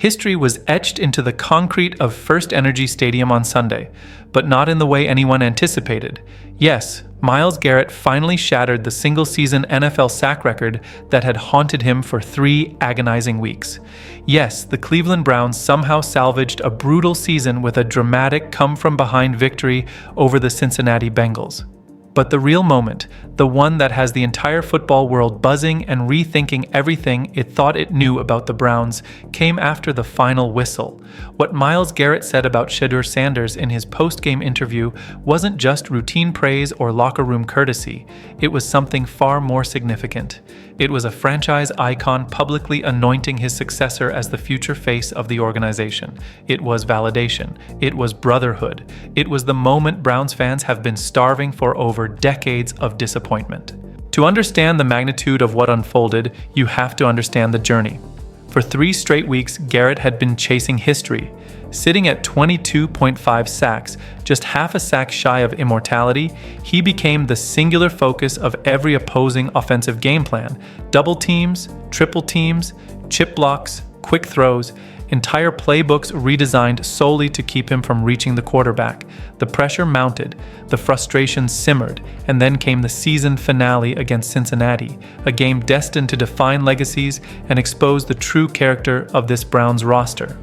History was etched into the concrete of First Energy Stadium on Sunday, but not in the way anyone anticipated. Yes, Myles Garrett finally shattered the single-season NFL sack record that had haunted him for 3 agonizing weeks. Yes, the Cleveland Browns somehow salvaged a brutal season with a dramatic come-from-behind victory over the Cincinnati Bengals. But the real moment, the one that has the entire football world buzzing and rethinking everything it thought it knew about the Browns, came after the final whistle. What Myles Garrett said about Shedeur Sanders in his post-game interview wasn't just routine praise or locker room courtesy. It was something far more significant. It was a franchise icon publicly anointing his successor as the future face of the organization. It was validation. It was brotherhood. It was the moment Browns fans have been starving for over decades of disappointment. To understand the magnitude of what unfolded, you have to understand the journey. For 3 straight weeks, Garrett had been chasing history. Sitting at 22.5 sacks, just half a sack shy of immortality, he became the singular focus of every opposing offensive game plan. Double teams, triple teams, chip blocks, quick throws, entire playbooks redesigned solely to keep him from reaching the quarterback. The pressure mounted, the frustration simmered, and then came the season finale against Cincinnati, a game destined to define legacies and expose the true character of this Browns roster.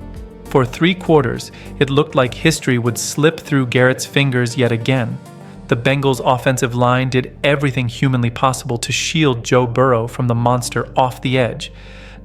For 3 quarters, it looked like history would slip through Garrett's fingers yet again. The Bengals' offensive line did everything humanly possible to shield Joe Burrow from the monster off the edge.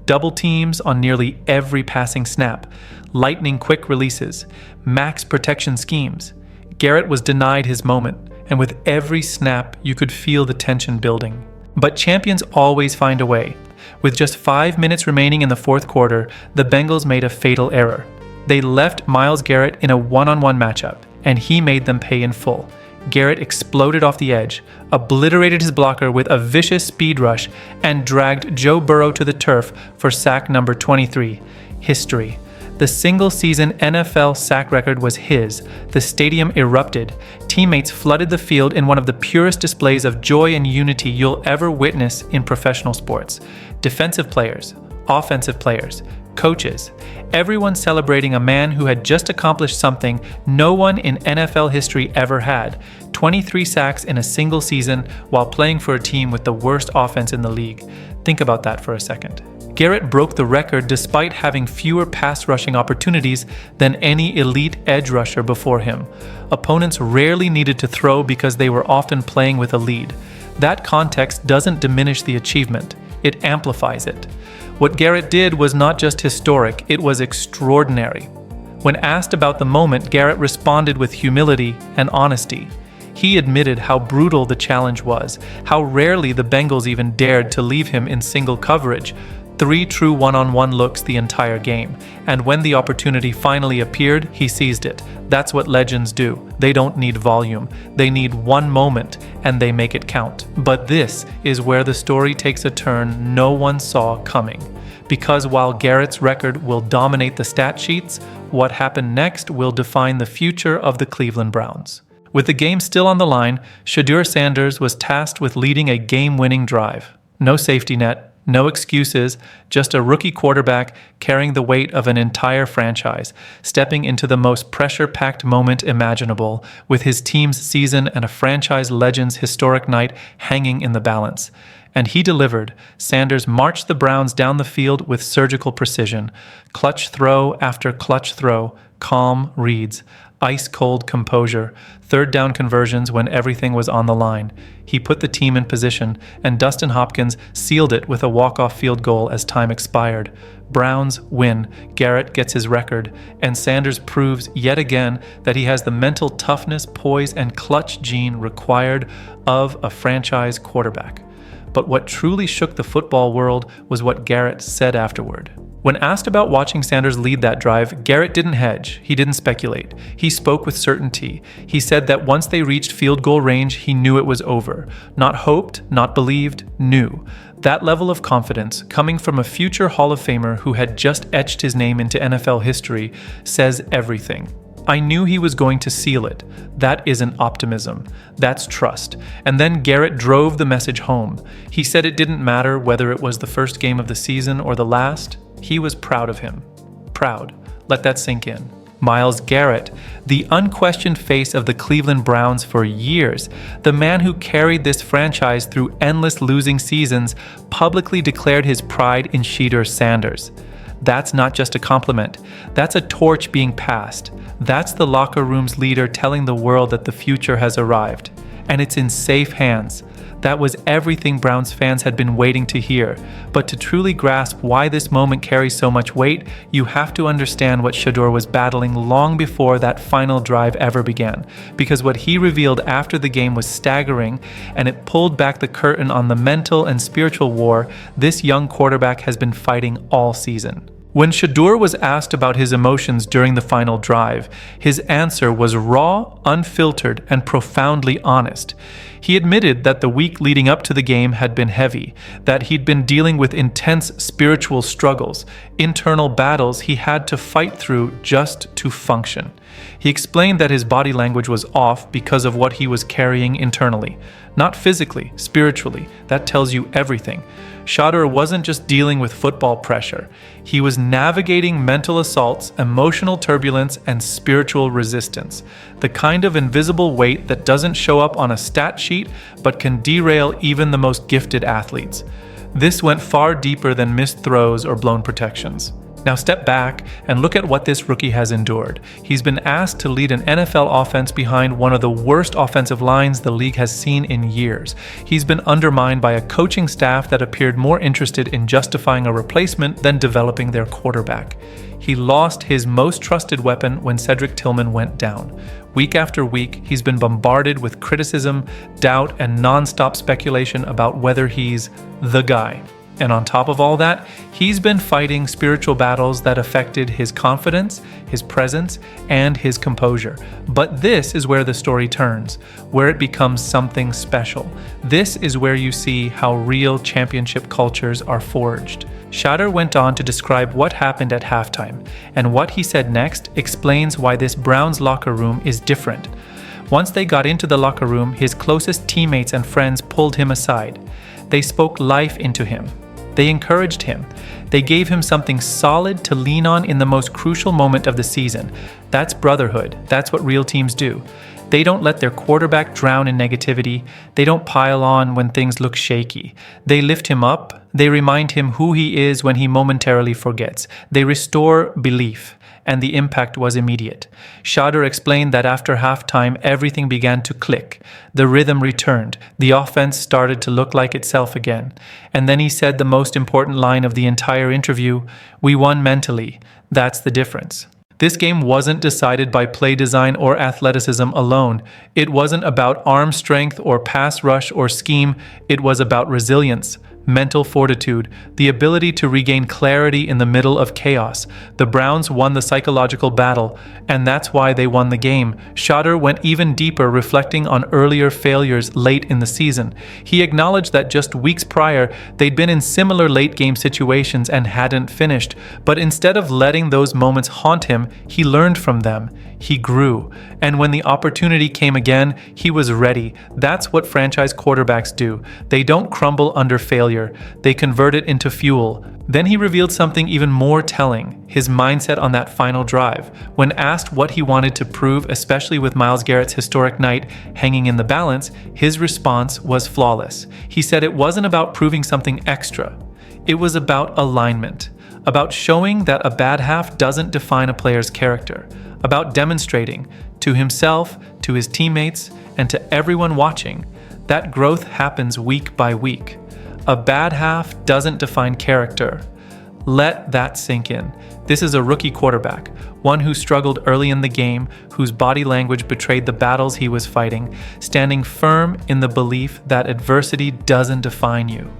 Double teams on nearly every passing snap, lightning quick releases, max protection schemes. Garrett was denied his moment, and with every snap, you could feel the tension building. But champions always find a way. With just 5 minutes remaining in the 4th quarter, the Bengals made a fatal error. They left Myles Garrett in a one-on-one matchup, and he made them pay in full. Garrett exploded off the edge, obliterated his blocker with a vicious speed rush, and dragged Joe Burrow to the turf for sack number 23. History. The single-season NFL sack record was his. The stadium erupted. Teammates flooded the field in one of the purest displays of joy and unity you'll ever witness in professional sports. Defensive players, offensive players, coaches, everyone celebrating a man who had just accomplished something no one in NFL history ever had. 23 sacks in a single season while playing for a team with the worst offense in the league. Think about that for a second. Garrett broke the record despite having fewer pass rushing opportunities than any elite edge rusher before him. Opponents rarely needed to throw because they were often playing with a lead. That context doesn't diminish the achievement, it amplifies it. What Garrett did was not just historic, it was extraordinary. When asked about the moment, Garrett responded with humility and honesty. He admitted how brutal the challenge was, how rarely the Bengals even dared to leave him in single coverage. 3 true one-on-one looks the entire game, and when the opportunity finally appeared, he seized it. That's what legends do. They don't need volume. They need one moment, and they make it count. But this is where the story takes a turn no one saw coming. Because while Garrett's record will dominate the stat sheets, what happened next will define the future of the Cleveland Browns. With the game still on the line, Shedeur Sanders was tasked with leading a game-winning drive. No safety net. No excuses, just a rookie quarterback carrying the weight of an entire franchise, stepping into the most pressure-packed moment imaginable, with his team's season and a franchise legend's historic night hanging in the balance. And he delivered. Sanders marched the Browns down the field with surgical precision. Clutch throw after clutch throw, calm reads, ice-cold composure, 3rd down conversions when everything was on the line. He put the team in position, and Dustin Hopkins sealed it with a walk-off field goal as time expired. Browns win, Garrett gets his record, and Sanders proves yet again that he has the mental toughness, poise, and clutch gene required of a franchise quarterback. But what truly shook the football world was what Garrett said afterward. When asked about watching Sanders lead that drive, Garrett didn't hedge, he didn't speculate. He spoke with certainty. He said that once they reached field goal range, he knew it was over. Not hoped, not believed, knew. That level of confidence, coming from a future Hall of Famer who had just etched his name into NFL history, says everything. I knew he was going to seal it. That isn't optimism. That's trust. And then Garrett drove the message home. He said it didn't matter whether it was the first game of the season or the last. He was proud of him. proud. Let that sink in. Myles Garrett, the unquestioned face of the Cleveland Browns for years, the man who carried this franchise through endless losing seasons, publicly declared his pride in Shedeur Sanders. That's not just a compliment. That's a torch being passed. That's the locker room's leader telling the world that the future has arrived. And it's in safe hands. That was everything Browns fans had been waiting to hear. But to truly grasp why this moment carries so much weight, you have to understand what Shedeur was battling long before that final drive ever began. Because what he revealed after the game was staggering, and it pulled back the curtain on the mental and spiritual war this young quarterback has been fighting all season. When Shedeur was asked about his emotions during the final drive, his answer was raw, unfiltered, and profoundly honest. He admitted that the week leading up to the game had been heavy, that he'd been dealing with intense spiritual struggles, internal battles he had to fight through just to function. He explained that his body language was off because of what he was carrying internally. Not physically, spiritually. That tells you everything. Shedeur wasn't just dealing with football pressure. He was navigating mental assaults, emotional turbulence, and spiritual resistance. The kind of invisible weight that doesn't show up on a stat sheet, but can derail even the most gifted athletes. This went far deeper than missed throws or blown protections. Now step back and look at what this rookie has endured. He's been asked to lead an NFL offense behind one of the worst offensive lines the league has seen in years. He's been undermined by a coaching staff that appeared more interested in justifying a replacement than developing their quarterback. He lost his most trusted weapon when Cedric Tillman went down. Week after week, he's been bombarded with criticism, doubt, and non-stop speculation about whether he's the guy. And on top of all that, he's been fighting spiritual battles that affected his confidence, his presence, and his composure. But this is where the story turns, where it becomes something special. This is where you see how real championship cultures are forged. Shedeur went on to describe what happened at halftime, and what he said next explains why this Browns locker room is different. Once they got into the locker room, his closest teammates and friends pulled him aside. They spoke life into him. They encouraged him. They gave him something solid to lean on in the most crucial moment of the season. That's brotherhood. That's what real teams do. They don't let their quarterback drown in negativity. They don't pile on when things look shaky. They lift him up. They remind him who he is when he momentarily forgets. They restore belief. And the impact was immediate. Shedeur explained that after halftime, everything began to click. The rhythm returned. The offense started to look like itself again. And then he said the most important line of the entire interview, "We won mentally. That's the difference." This game wasn't decided by play design or athleticism alone. It wasn't about arm strength or pass rush or scheme. It was about resilience, mental fortitude, the ability to regain clarity in the middle of chaos. The Browns won the psychological battle, and that's why they won the game. Shedeur went even deeper, reflecting on earlier failures late in the season. He acknowledged that just weeks prior, they'd been in similar late-game situations and hadn't finished. But instead of letting those moments haunt him, he learned from them. He grew. And when the opportunity came again, he was ready. That's what franchise quarterbacks do. They don't crumble under failure. They convert it into fuel. Then he revealed something even more telling, his mindset on that final drive. When asked what he wanted to prove, especially with Myles Garrett's historic night hanging in the balance, his response was flawless. He said it wasn't about proving something extra. It was about alignment, about showing that a bad half doesn't define a player's character, about demonstrating to himself, to his teammates, and to everyone watching that growth happens week by week. A bad half doesn't define character. Let that sink in. This is a rookie quarterback, one who struggled early in the game, whose body language betrayed the battles he was fighting, standing firm in the belief that adversity doesn't define you.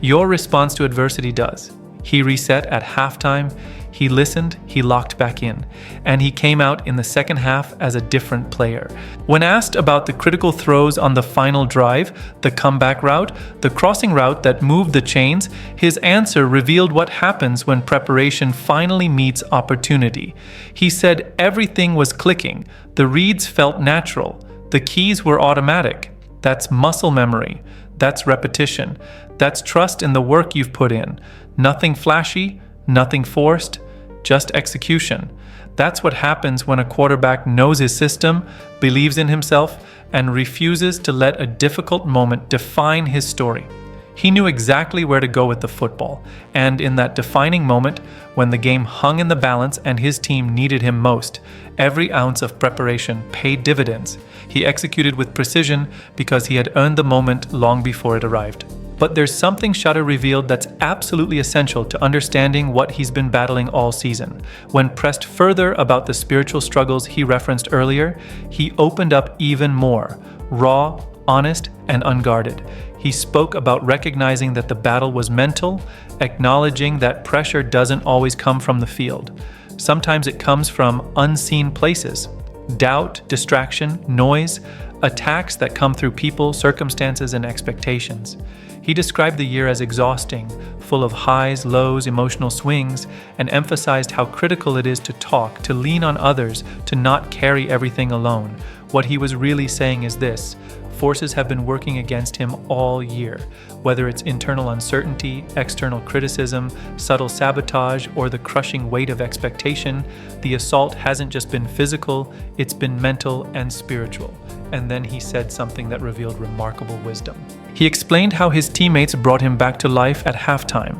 Your response to adversity does. He reset at halftime, he listened, he locked back in, and he came out in the second half as a different player. When asked about the critical throws on the final drive, the comeback route, the crossing route that moved the chains, his answer revealed what happens when preparation finally meets opportunity. He said everything was clicking, the reads felt natural, the keys were automatic. That's muscle memory, that's repetition, that's trust in the work you've put in. Nothing flashy, nothing forced, just execution. That's what happens when a quarterback knows his system, believes in himself, and refuses to let a difficult moment define his story. He knew exactly where to go with the football, and in that defining moment, when the game hung in the balance and his team needed him most, every ounce of preparation paid dividends. He executed with precision because he had earned the moment long before it arrived. But there's something Shedeur revealed that's absolutely essential to understanding what he's been battling all season. When pressed further about the spiritual struggles he referenced earlier, he opened up even more, raw, honest, and unguarded. He spoke about recognizing that the battle was mental, acknowledging that pressure doesn't always come from the field. Sometimes it comes from unseen places. Doubt, distraction, noise, attacks that come through people, circumstances, and expectations. He described the year as exhausting, full of highs, lows, emotional swings, and emphasized how critical it is to talk, to lean on others, to not carry everything alone. What he was really saying is this: forces have been working against him all year. Whether it's internal uncertainty, external criticism, subtle sabotage, or the crushing weight of expectation, the assault hasn't just been physical, it's been mental and spiritual. And then he said something that revealed remarkable wisdom. He explained how his teammates brought him back to life at halftime,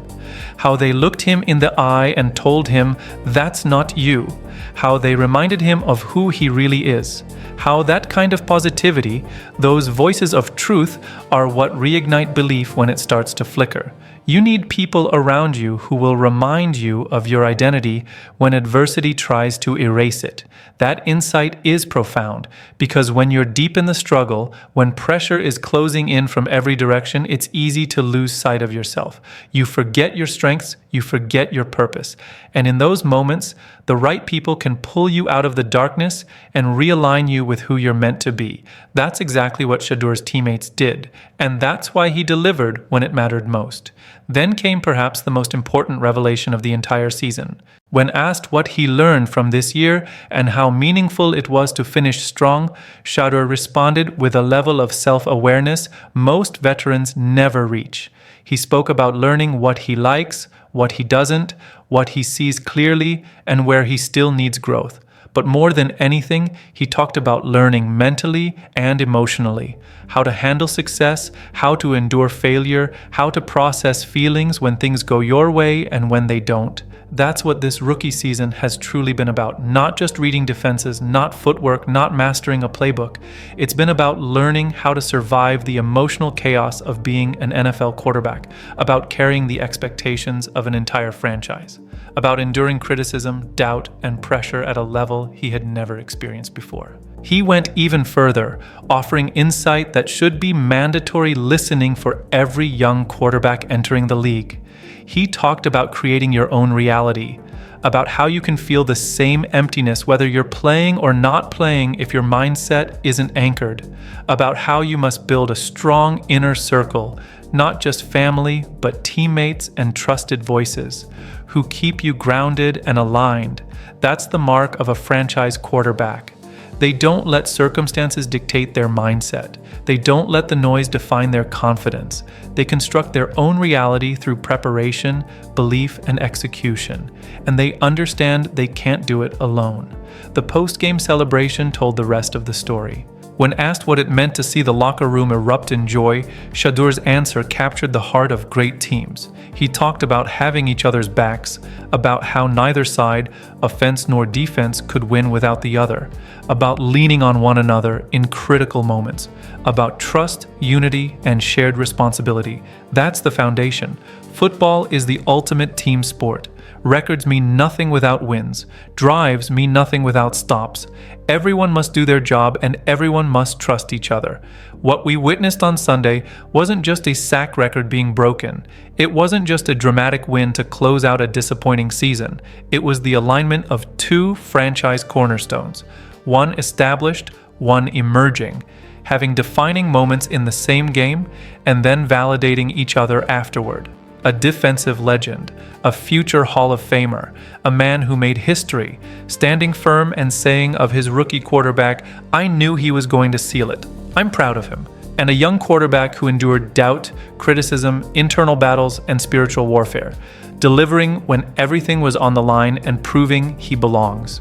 how they looked him in the eye and told him, "That's not you," how they reminded him of who he really is, how that kind of positivity, those voices of truth, are what reignite belief when it starts to flicker. You need people around you who will remind you of your identity when adversity tries to erase it. That insight is profound, because when you're deep in the struggle, when pressure is closing in from every direction, it's easy to lose sight of yourself. You forget your strengths, you forget your purpose. And in those moments, the right people can pull you out of the darkness and realign you with who you're meant to be. That's exactly what Shedeur's teammates did, and that's why he delivered when it mattered most. Then came perhaps the most important revelation of the entire season. When asked what he learned from this year and how meaningful it was to finish strong, Shedeur responded with a level of self-awareness most veterans never reach. He spoke about learning what he likes, what he doesn't, what he sees clearly, and where he still needs growth. But more than anything, he talked about learning mentally and emotionally, how to handle success, how to endure failure, how to process feelings when things go your way and when they don't. That's what this rookie season has truly been about. Not just reading defenses, not footwork, not mastering a playbook. It's been about learning how to survive the emotional chaos of being an NFL quarterback, about carrying the expectations of an entire franchise, about enduring criticism, doubt, and pressure at a level he had never experienced before. He went even further, offering insight that should be mandatory listening for every young quarterback entering the league. He talked about creating your own reality, about how you can feel the same emptiness whether you're playing or not playing if your mindset isn't anchored, about how you must build a strong inner circle, not just family, but teammates and trusted voices, who keep you grounded and aligned. That's the mark of a franchise quarterback. They don't let circumstances dictate their mindset. They don't let the noise define their confidence. They construct their own reality through preparation, belief, and execution. And they understand they can't do it alone. The post-game celebration told the rest of the story. When asked what it meant to see the locker room erupt in joy, Shedeur's answer captured the heart of great teams. He talked about having each other's backs, about how neither side, offense nor defense, could win without the other, about leaning on one another in critical moments, about trust, unity, and shared responsibility. That's the foundation. Football is the ultimate team sport. Records mean nothing without wins. Drives mean nothing without stops. Everyone must do their job and everyone must trust each other. What we witnessed on Sunday wasn't just a sack record being broken. It wasn't just a dramatic win to close out a disappointing season. It was the alignment of two franchise cornerstones, one established, one emerging, having defining moments in the same game and then validating each other afterward. A defensive legend, a future Hall of Famer, a man who made history, standing firm and saying of his rookie quarterback, "I knew he was going to seal it." I'm proud of him. and a young quarterback who endured doubt, criticism, internal battles, and spiritual warfare, delivering when everything was on the line and proving he belongs.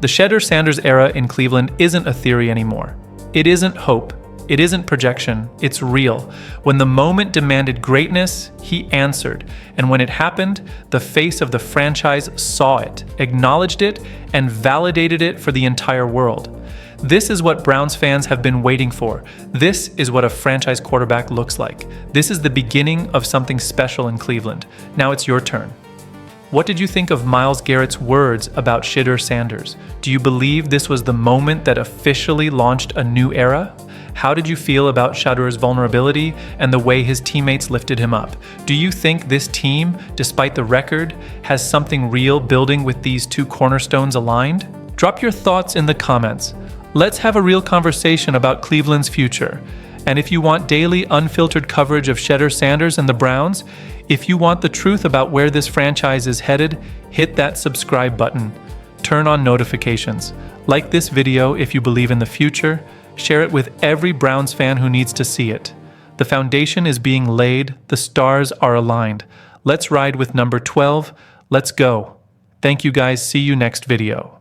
The Shedeur Sanders era in Cleveland isn't a theory anymore. It isn't hope. It isn't projection. It's real. When the moment demanded greatness, he answered. And when it happened, the face of the franchise saw it, acknowledged it, and validated it for the entire world. This is what Browns fans have been waiting for. This is what a franchise quarterback looks like. This is the beginning of something special in Cleveland. Now it's your turn. What did you think of Myles Garrett's words about Shedeur Sanders? Do you believe this was the moment that officially launched a new era? How did you feel about Shedeur's vulnerability and the way his teammates lifted him up? Do you think this team, despite the record, has something real building with these two cornerstones aligned? Drop your thoughts in the comments. Let's have a real conversation about Cleveland's future. And if you want daily, unfiltered coverage of Shedeur Sanders and the Browns, if you want the truth about where this franchise is headed, hit that subscribe button. Turn on notifications. Like this video if you believe in the future. Share it with every Browns fan who needs to see it. The foundation is being laid. The stars are aligned. Let's ride with number 12. Let's go. Thank you guys. See you next video.